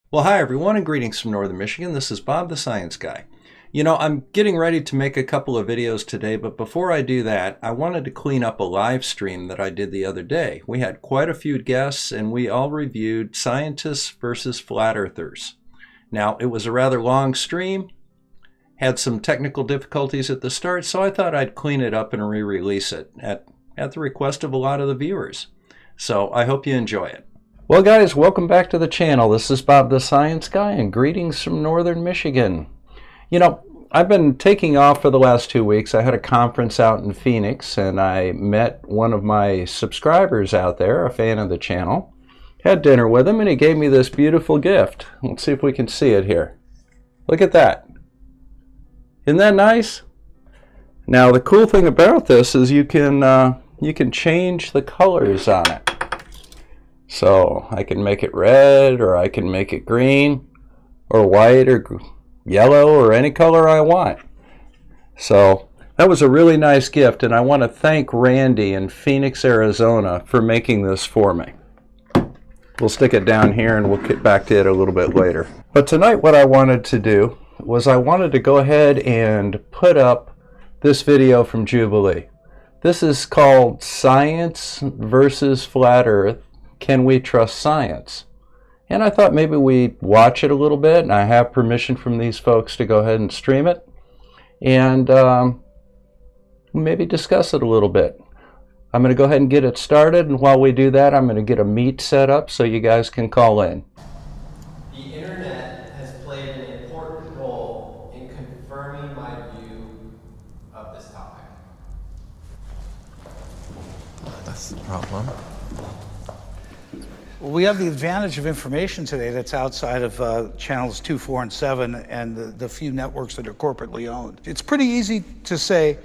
Well, hi everyone, and greetings from Northern Michigan. This is Bob the Science Guy. You know, I'm getting ready to make a couple of videos today, but before I do that, I wanted to clean up a live stream that I did the other day. We had quite a few guests, and we all reviewed scientists versus flat earthers. Now, it was a rather long stream, had some technical difficulties at the start, so I thought I'd clean it up and re-release it at the request of a lot of the viewers. So I hope you enjoy it. Well guys, welcome back to the channel. This is Bob the Science Guy, and greetings from Northern Michigan. You know, I've been taking off for the last 2 weeks. I had a conference out in Phoenix, and I met one of my subscribers out there, a fan of the channel. Had dinner with him, and he gave me this beautiful gift. Let's see if we can see it here. Look at that. Isn't that nice? Now, the cool thing about this is you can change the colors on it. So I can make it red, or I can make it green, or white, or yellow, or any color I want. So that was a really nice gift, and I want to thank Randy in Phoenix, Arizona for making this for me. We'll stick it down here and we'll get back to it a little bit later. But tonight what I wanted to do was I wanted to go ahead and put up this video from Jubilee. This is called Science versus Flat Earth. Can we trust science? And I thought maybe we'd watch it a little bit, and I have permission from these folks to go ahead and stream it, and maybe discuss it a little bit. I'm going to go ahead and get it started, and while we do that, I'm going to get a meet set up so you guys can call in. The internet has played an important role in confirming my view of this topic. That's the problem. Well, we have the advantage of information today that's outside of channels 2, 4, and 7 and the few networks that are corporately owned. It's pretty easy to say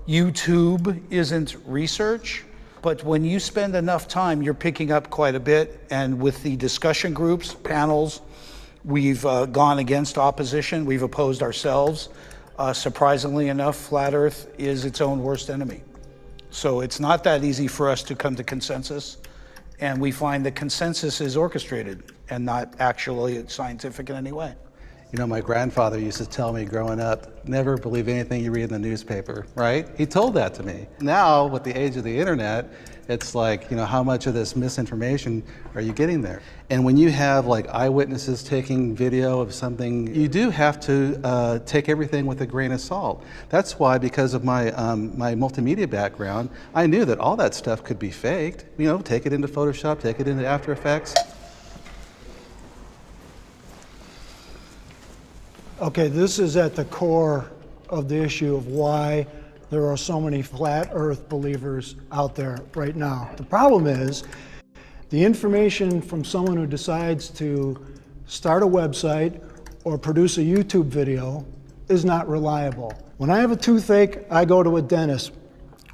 YouTube isn't research, but when you spend enough time, you're picking up quite a bit. And with the discussion groups, panels, we've gone against opposition. We've opposed ourselves. Surprisingly enough, Flat Earth is its own worst enemy. So it's not that easy for us to come to consensus. And we find that consensus is orchestrated and not actually scientific in any way. You know, my grandfather used to tell me growing up, never believe anything you read in the newspaper, right? He told that to me. Now, with the age of the internet, it's like, you know, how much of this misinformation are you getting there? And when you have like eyewitnesses taking video of something, you do have to take everything with a grain of salt. That's why, because of my my multimedia background, I knew that all that stuff could be faked. You know, take it into Photoshop, take it into After Effects. Okay, this is at the core of the issue of why there are so many flat earth believers out there right now. The problem is the information from someone who decides to start a website or produce a YouTube video is not reliable. When I have a toothache, I go to a dentist.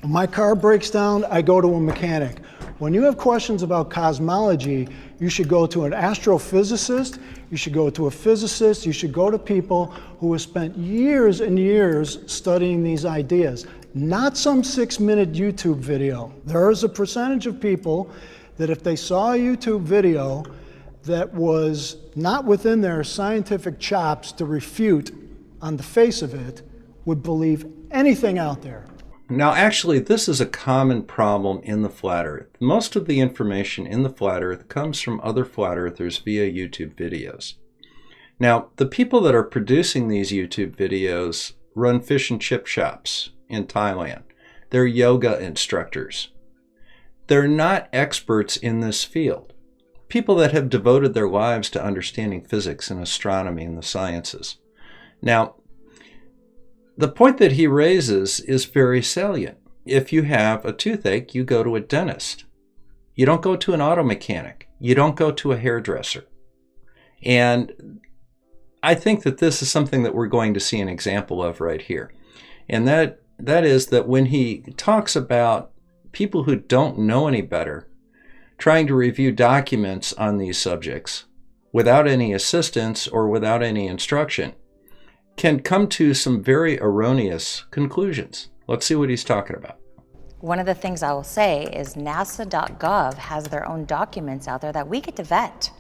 When my car breaks down, I go to a mechanic. When you have questions about cosmology, you should go to an astrophysicist, you should go to a physicist, you should go to people who have spent years and years studying these ideas, not some 6-minute YouTube video. There is a percentage of people that if they saw a YouTube video that was not within their scientific chops to refute on the face of it, would believe anything out there. Now, actually, this is a common problem in the flat earth. Most of the information in the flat earth comes from other flat earthers via YouTube videos. Now, the people that are producing these YouTube videos run fish and chip shops in Thailand. They're yoga instructors. They're not experts in this field. People that have devoted their lives to understanding physics and astronomy and the sciences. Now, the point that he raises is very salient. If you have a toothache, you go to a dentist. You don't go to an auto mechanic. You don't go to a hairdresser. And I think that this is something that we're going to see an example of right here. And that is that when he talks about people who don't know any better trying to review documents on these subjects without any assistance or without any instruction, can come to some very erroneous conclusions. Let's see what he's talking about. One of the things I will say is NASA.gov has their own documents out there that we get to vet.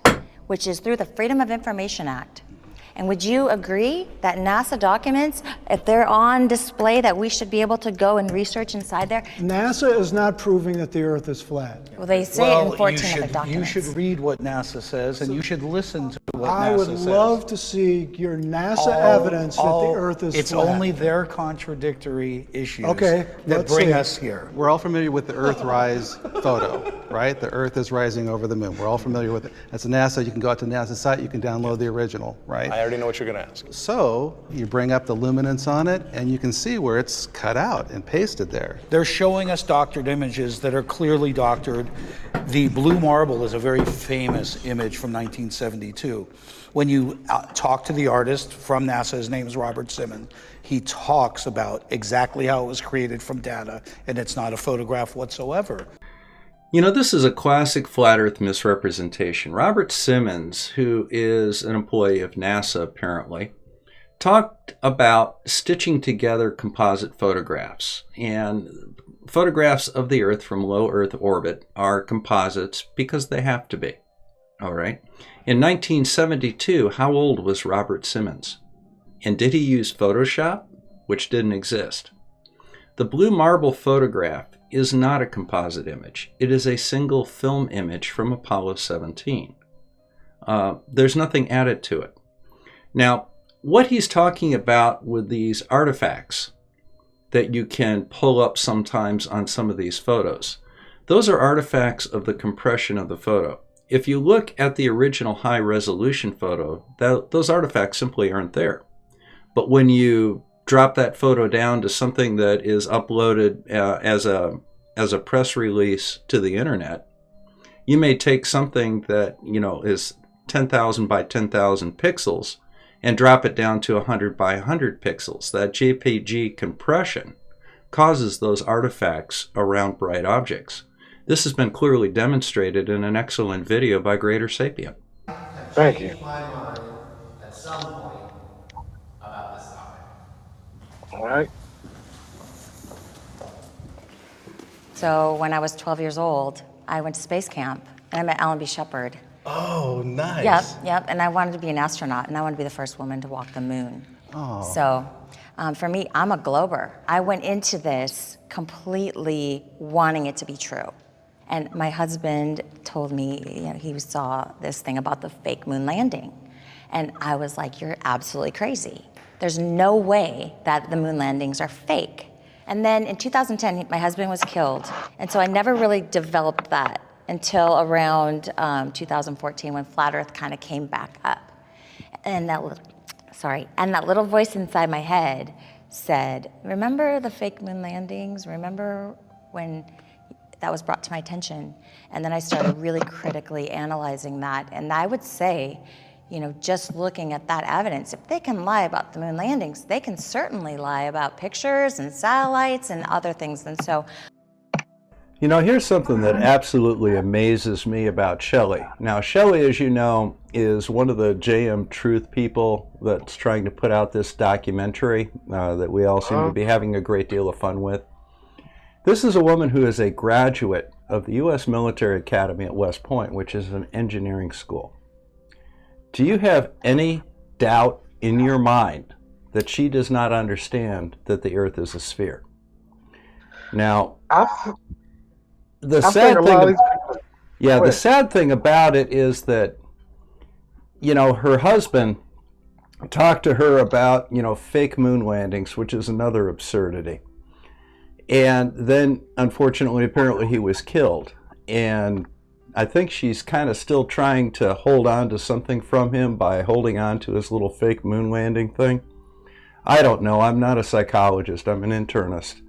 which is through the Freedom of Information Act. And would you agree that NASA documents, if they're on display, that we should be able to go and research inside there? NASA is not proving that the Earth is flat. Well, they say it in 14 of the you documents. should read what NASA says, and you should listen to what I NASA would says. love to see your NASA evidence that the Earth is It's flat. only their contradictory issues Okay, that let's bring see. us here. We're all familiar with the Earthrise photo, right? The Earth is rising over the moon. We're all familiar with it. That's a NASA. You can go out to NASA's site. You can download the original, right? I already know what you're going to ask. So you bring up the luminance on it, and you can see where it's cut out and pasted there. They're showing us doctored images that are clearly doctored. The blue marble is a very famous image from 1972. When you talk to the artist from NASA, his name is Robert Simmons, he talks about exactly how it was created from data, and it's not a photograph whatsoever. You know, this is a classic flat earth misrepresentation. Robert Simmons, who is an employee of NASA apparently, talked about stitching together composite photographs. And photographs of the Earth from low Earth orbit are composites because they have to be. All right. In 1972, how old was Robert Simmons? And did he use Photoshop, which didn't exist? The blue marble photograph is not a composite image. It is a single film image from Apollo 17. There's nothing added to it. Now, what he's talking about with these artifacts that you can pull up sometimes on some of these photos, those are artifacts of the compression of the photo. If you look at the original high-resolution photo, those artifacts simply aren't there. But when you drop that photo down to something that is uploaded as a press release to the internet, you may take something that, you know, is 10,000 by 10,000 pixels and drop it down to 100 by 100 pixels. That JPG compression causes those artifacts around bright objects. This has been clearly demonstrated in an excellent video by Greater Sapient. Thank you. My mind at some point about this topic. All right. So when I was 12 years old, I went to space camp, and I met Alan B. Shepard. Oh, nice. Yep, and I wanted to be an astronaut, and I wanted to be the first woman to walk the moon. Oh. So for me, I'm a glober. I went into this completely wanting it to be true. And my husband told me, you know, he saw this thing about the fake moon landing. And I was like, you're absolutely crazy. There's no way that the moon landings are fake. And then in 2010, my husband was killed. And so I never really developed that until around 2014 when Flat Earth kind of came back up. And that little voice inside my head said, remember the fake moon landings? Remember when that was brought to my attention? And then I started really critically analyzing that. And I would say, you know, just looking at that evidence, if they can lie about the moon landings, they can certainly lie about pictures and satellites and other things. And so, You know, here's something that absolutely amazes me about Shelley. Now, Shelley, as you know, is one of the JM Truth people that's trying to put out this documentary that we all seem to be having a great deal of fun with. This is a woman who is a graduate of the U.S. Military Academy at West Point, which is an engineering school. Do you have any doubt in your mind that she does not understand that the Earth is a sphere? Now, the sad thing about it is that, you know, her husband talked to her about, you know, fake moon landings, which is another absurdity. And then, unfortunately, apparently he was killed. And I think she's kind of still trying to hold on to something from him by holding on to his little fake moon landing thing. I don't know. I'm not a psychologist. I'm an internist.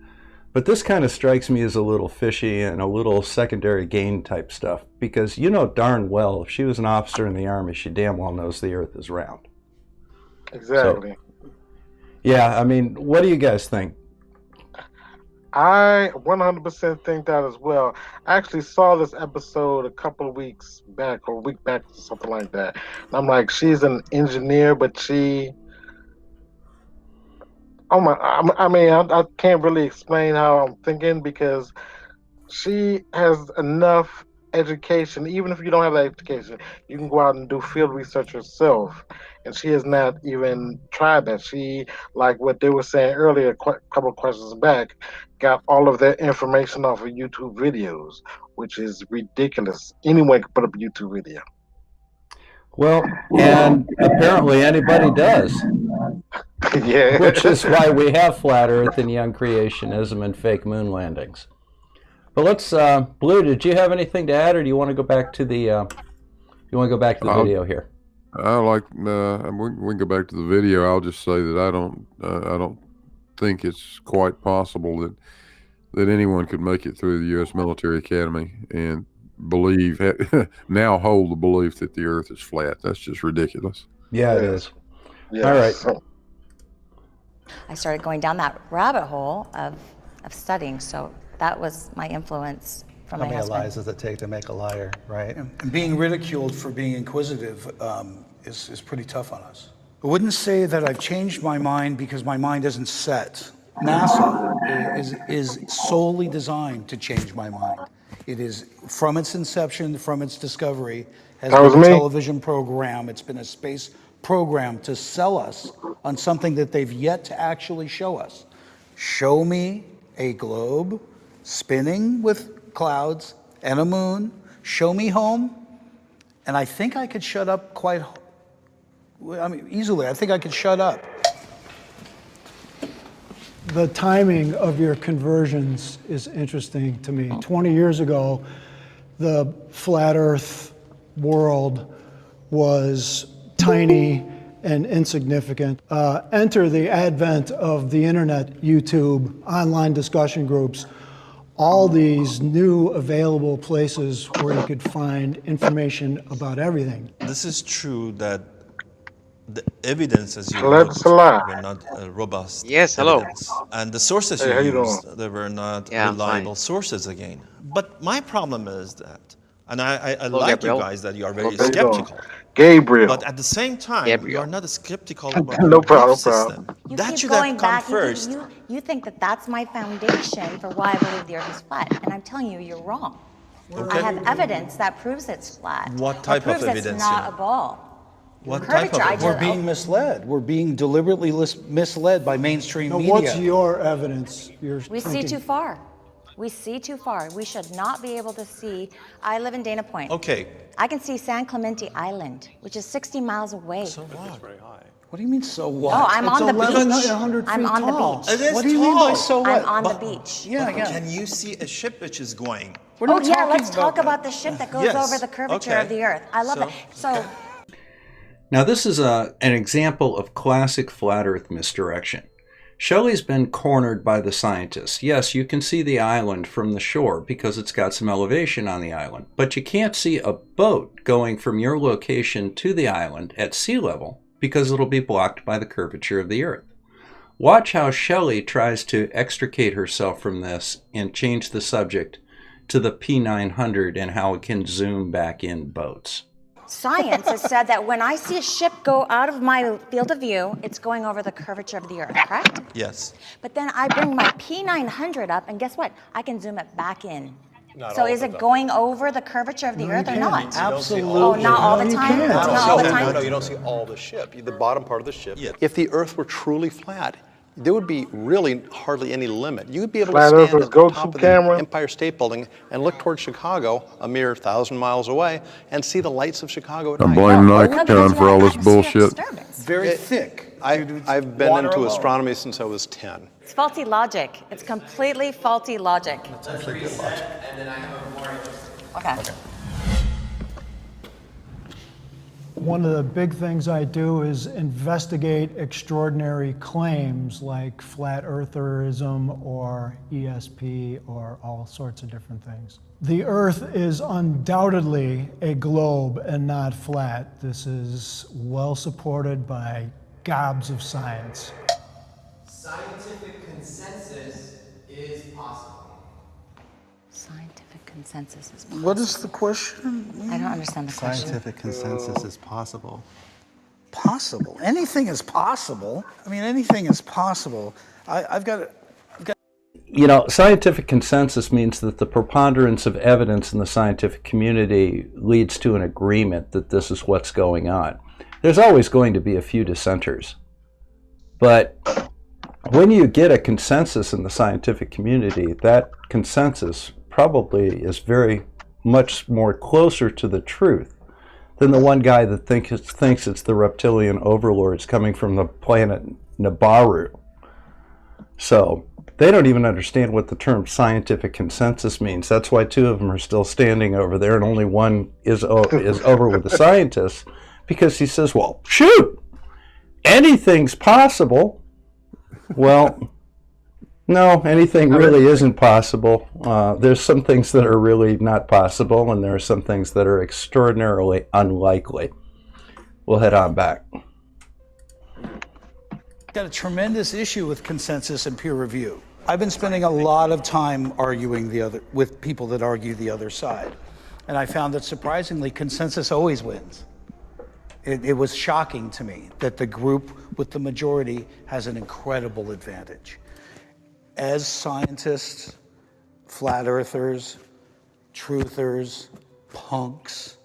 But this kind of strikes me as a little fishy and a little secondary gain type stuff, because you know darn well if she was an officer in the Army, she damn well knows the Earth is round. Exactly. So, yeah, I mean, what do you guys think? I 100% think that as well. I actually saw this episode a couple of weeks back, or a week back, or something like that. And I'm like, she's an engineer, but she... Oh my! I can't really explain how I'm thinking, because she has enough education, even if you don't have that education, you can go out and do field research yourself. And she has not even tried that. She, like what they were saying earlier, a couple of questions back, got all of their information off of YouTube videos, which is ridiculous. Anyone can put up a YouTube video. Well, and apparently anybody does, Yeah. which is why we have flat Earth and young creationism and fake moon landings. But let's, Blue, did you have anything to add, or do you want to go back to the video here? I like we can go back to the video. I'll just say that I don't think it's quite possible that anyone could make it through the U.S. Military Academy and now hold the belief that the Earth is flat. That's just ridiculous. Yeah, it is. Yes. All right. I started going down that rabbit hole of studying, so that was my influence from How my many husband. lies does it take to make a liar, right? And being ridiculed for being inquisitive is pretty tough on us. I wouldn't say that I've changed my mind because my mind isn't set. NASA is solely designed to change my mind. It is, from its inception, from its discovery, has been a television program. It's been a space program to sell us on something that they've yet to actually show us. Show me a globe spinning with clouds and a moon. Show me home, and I think I could shut up easily. I think I could shut up. The timing of your conversions is interesting to me. 20 years ago, the flat Earth world was tiny and insignificant. Enter the advent of the internet, YouTube, online discussion groups, all these new available places where you could find information about everything. This is true that the evidence, as you Let's wrote, lie. were not robust. Yes, hello. evidence. And the sources Hey, how you you used, they were not Yeah, I'm reliable fine. sources again. But my problem is that, and I Hello, like Gabriel. you guys that you are very How you doing? skeptical. Gabriel. But at the same time, Gabriel. you are not skeptical about No your problem, belief no system. problem. You That keep should going have come back. first. You think that that's my foundation for why I believe the Earth is flat, and I'm telling you, you're wrong. Okay. I have evidence that proves it's flat. What type or of proves evidence, it's not you know? a ball. What type Curvature, I of just- We're being misled. We're being deliberately misled by mainstream Now, media. what's your evidence? We see too far. We see too far. We should not be able to see. I live in Dana Point. Okay, I can see San Clemente Island, which is 60 miles away. so what? What do you mean, so what? Oh, I'm It's on the 1,100 beach. I'm feet on tall. the beach. It is What do you mean by tall. so what? I'm on the But- beach. Yeah, But yeah. can you see a ship which is going? What are Oh you yeah, talking let's talk then? about the ship that goes Yes, over the curvature okay. of the Earth. I love So- it. So Now, this is an example of classic flat Earth misdirection. Shelley's been cornered by the scientists. Yes, you can see the island from the shore because it's got some elevation on the island, but you can't see a boat going from your location to the island at sea level because it'll be blocked by the curvature of the Earth. Watch how Shelley tries to extricate herself from this and change the subject to the P900 and how it can zoom back in boats. science has said that when I see a ship go out of my field of view, it's going over the curvature of the Earth, correct? Yes. But then I bring my P900 up, and guess what? I can zoom it back in. So is it going over the curvature of the Earth or not? Absolutely. Oh, not all the No, you time? can't. Not all the time? No, you don't see all the ship. The bottom part of the ship. Yeah. If the Earth were truly flat, there would be really hardly any limit. You would be able Flat to Earth stand is at the go-to top of the camera. Empire State Building and look towards Chicago, a mere 1,000 miles away, and see the lights of Chicago at I night. blame No, Nikon because for all this atmospheric bullshit. disturbance. Very thick. I've been Water into alone. astronomy since I was 10. It's faulty logic. It's completely faulty logic. Let's reset, and then I have a more interesting. Okay. One of the big things I do is investigate extraordinary claims like flat eartherism or ESP or all sorts of different things. The Earth is undoubtedly a globe and not flat. This is well supported by gobs of science. Scientific consensus is possible. Scientific consensus is possible. What is the question? I don't understand the question. Scientific consensus is possible. Possible. Anything is possible. I mean, anything is possible. I've got You know, scientific consensus means that the preponderance of evidence in the scientific community leads to an agreement that this is what's going on. There's always going to be a few dissenters. But when you get a consensus in the scientific community, that consensus probably is very much more closer to the truth than the one guy that thinks it's the reptilian overlords coming from the planet Nabaru. So they don't even understand what the term scientific consensus means. That's why two of them are still standing over there, and only one is over with the scientists, because he says, well, shoot, anything's possible. Well, no, anything really isn't possible. There's some things that are really not possible, and there are some things that are extraordinarily unlikely. We'll head on back. Got a tremendous issue with consensus and peer review. I've been spending a lot of time arguing with people that argue the other side. And I found that surprisingly, consensus always wins. It was shocking to me that the group with the majority has an incredible advantage. As scientists, flat earthers, truthers, punks,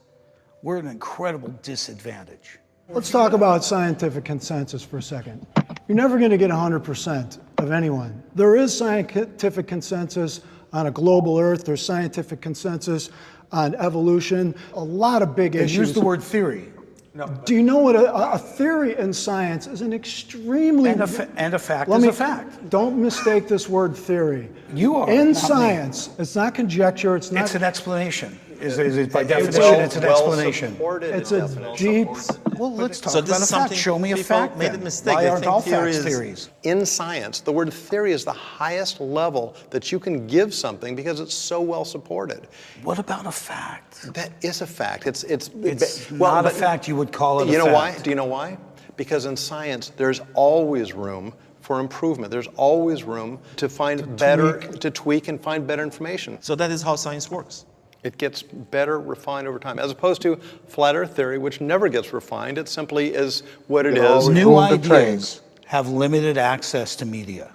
we're at an incredible disadvantage. Let's talk about scientific consensus for a second. You're never going to get 100% of anyone. There is scientific consensus on a global Earth. There's scientific consensus on evolution. A lot of big issues. Use the word theory. No. Do you know what a theory in science is? An extremely... And a fact is a fact. Don't mistake this word theory. You are. In science, it's not conjecture, it's not... It's an explanation. By definition, it's an explanation. It's a deep... Well, let's talk So this about a is fact. something Show me a people fact made then. a mistake. Why They aren't think all theory facts is- theories? In science, the word theory is the highest level that you can give something because it's so well supported. What about a fact? That is a fact. It's not a fact. You would call it a fact. You know why? Do you know why? Because in science, there's always room for improvement. There's always room to find to tweak and find better information. So that is how science works. It gets better refined over time, as opposed to flat earth theory, which never gets refined. It simply is what it is. New ideas have limited access to media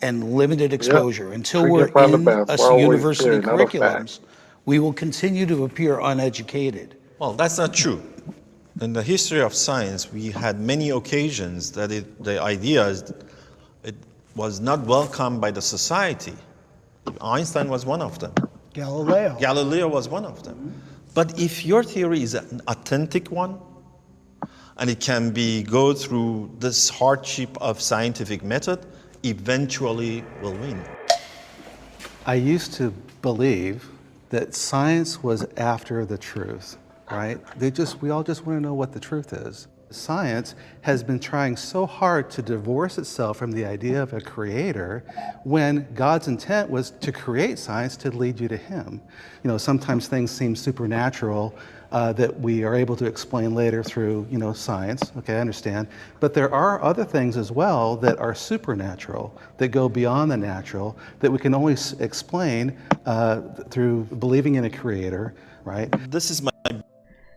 and limited exposure. Until we're in university curriculums, we will continue to appear uneducated. Well, that's not true. In the history of science, we had many occasions that the ideas, it was not welcomed by the society. Einstein was one of them. Galileo was one of them. But if your theory is an authentic one, and it can go through this hardship of scientific method, eventually will win. I used to believe that science was after the truth, right? We all just want to know what the truth is. Science has been trying so hard to divorce itself from the idea of a creator when God's intent was to create science to lead you to Him. You know, sometimes things seem supernatural that we are able to explain later through, science. Okay, I understand. But there are other things as well that are supernatural, that go beyond the natural, that we can only explain through believing in a creator, right? This is my...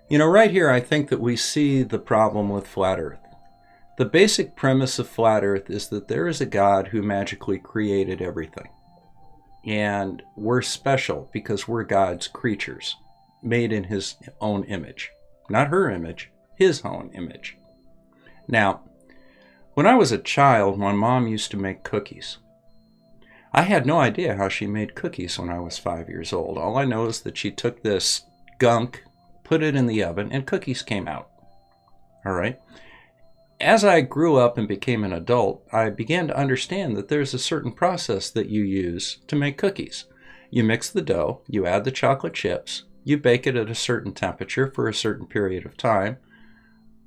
You know, right here, I think that we see the problem with flat Earth. The basic premise of flat Earth is that there is a God who magically created everything. And we're special because we're God's creatures, made in His own image. Not her image, His own image. Now, when I was a child, my mom used to make cookies. I had no idea how she made cookies when I was 5 years old. All I know is that she took this gunk, put it in the oven, and cookies came out. All right. As I grew up and became an adult, I began to understand that there's a certain process that you use to make cookies. You mix the dough, you add the chocolate chips, you bake it at a certain temperature for a certain period of time.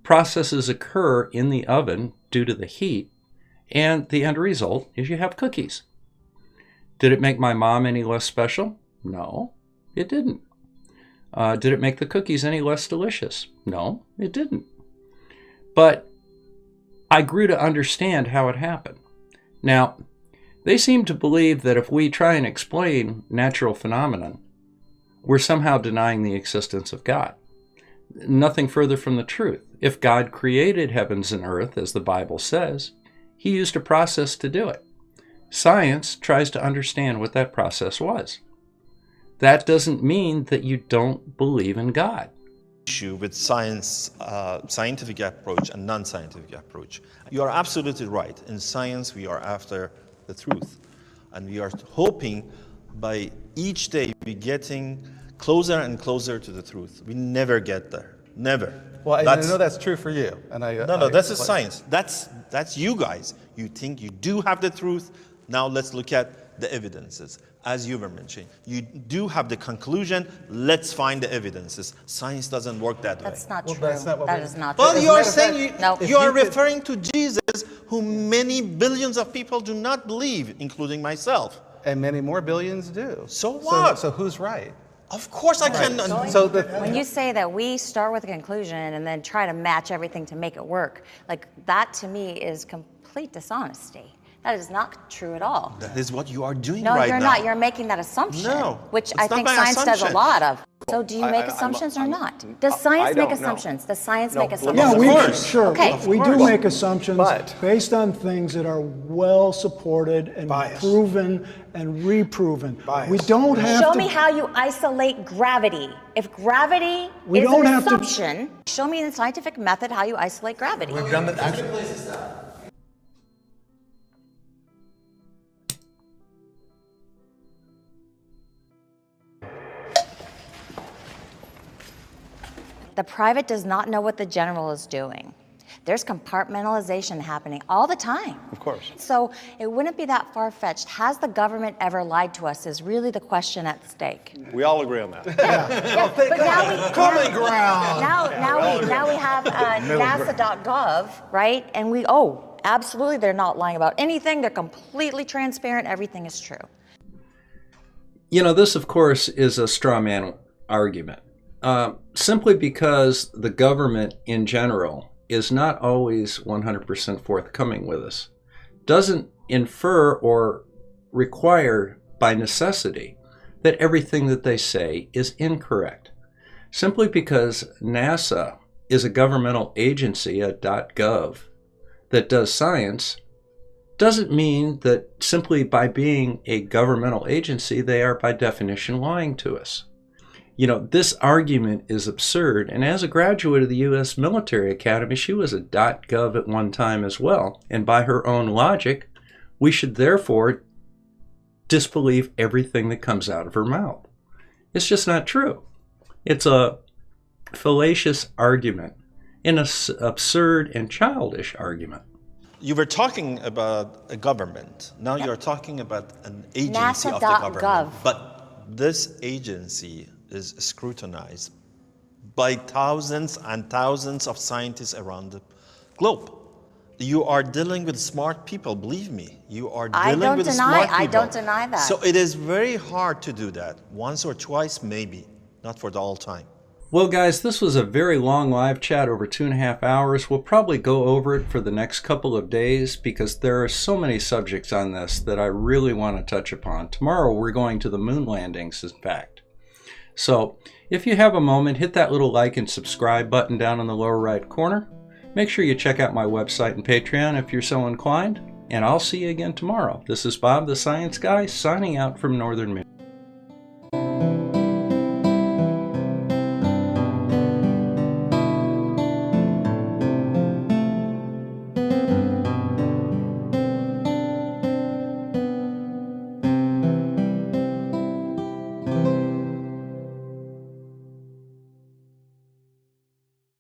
Processes occur in the oven due to the heat, and the end result is you have cookies. Did it make my mom any less special? No, it didn't. Did it make the cookies any less delicious? No, it didn't. But I grew to understand how it happened. Now, they seem to believe that if we try and explain natural phenomenon, we're somehow denying the existence of God. Nothing further from the truth. If God created heavens and earth, as the Bible says, He used a process to do it. Science tries to understand what that process was. That doesn't mean that you don't believe in God. Issue with science, scientific approach and non-scientific approach. You are absolutely right. In science, we are after the truth. And we are hoping by each day we're getting closer and closer to the truth. We never get there. Never. Well, I know that's true for you. And That's a science. That's you guys. You think you do have the truth. Now let's look at the evidences. As you were mentioning, you do have the conclusion. Let's find the evidences. Science doesn't work that way. That's not true. that's not what That we- is not true. Well, you are saying No. you are referring to Jesus, who many billions of people do not believe, including myself. And many more billions do. So what? So who's right? Of course I can. When you say that we start with a conclusion and then try to match everything to make it work, like that to me is complete dishonesty. That is not true at all. That is what you are doing No, right you're now. not. You're making that assumption, No, which it's I not think my science does a assumption. lot of. So do you make assumptions or not? Does science make assumptions? Does science make assumptions? Yeah, Of we course. sure. Okay. We do make assumptions But- based on things that are well supported and Bias. proven and reproven. Bias. We don't have Show to. me how you isolate gravity. If gravity We is don't an have to- assumption, show me in the scientific method how you isolate gravity. Place to stop. The private does not know what the general is doing. There's compartmentalization happening all the time. Of course. So it wouldn't be that far-fetched. Has the government ever lied to us is really the question at stake. We all agree on that. Yeah, but now we, Common ground. now we have NASA.gov, right? And absolutely, they're not lying about anything. They're completely transparent. Everything is true. You know, this, of course, is a straw man argument. Simply because the government in general is not always 100% forthcoming with us doesn't infer or require by necessity that everything that they say is incorrect. Simply because NASA is a governmental agency, a .gov, that does science, doesn't mean that simply by being a governmental agency, they are by definition lying to us. You know, this argument is absurd, and as a graduate of the U.S. Military Academy, she was a .gov at one time as well, and by her own logic, we should therefore disbelieve everything that comes out of her mouth. It's just not true. It's a fallacious argument, an absurd and childish argument. You were talking about a government. Now you're talking about an agency of the government. NASA.gov. But this agency is scrutinized by thousands and thousands of scientists around the globe. You are dealing with smart people, believe me. You are dealing with smart people. I don't deny that. So it is very hard to do that. Once or twice, maybe. Not for the all time. Well, guys, this was a very long live chat over 2.5 hours. We'll probably go over it for the next couple of days because there are so many subjects on this that I really want to touch upon. Tomorrow, we're going to the moon landings, in fact. So if you have a moment, hit that little like and subscribe button down in the lower right corner. Make sure you check out my website and Patreon if you're so inclined. And I'll see you again tomorrow. This is Bob the Science Guy signing out from Northern Michigan.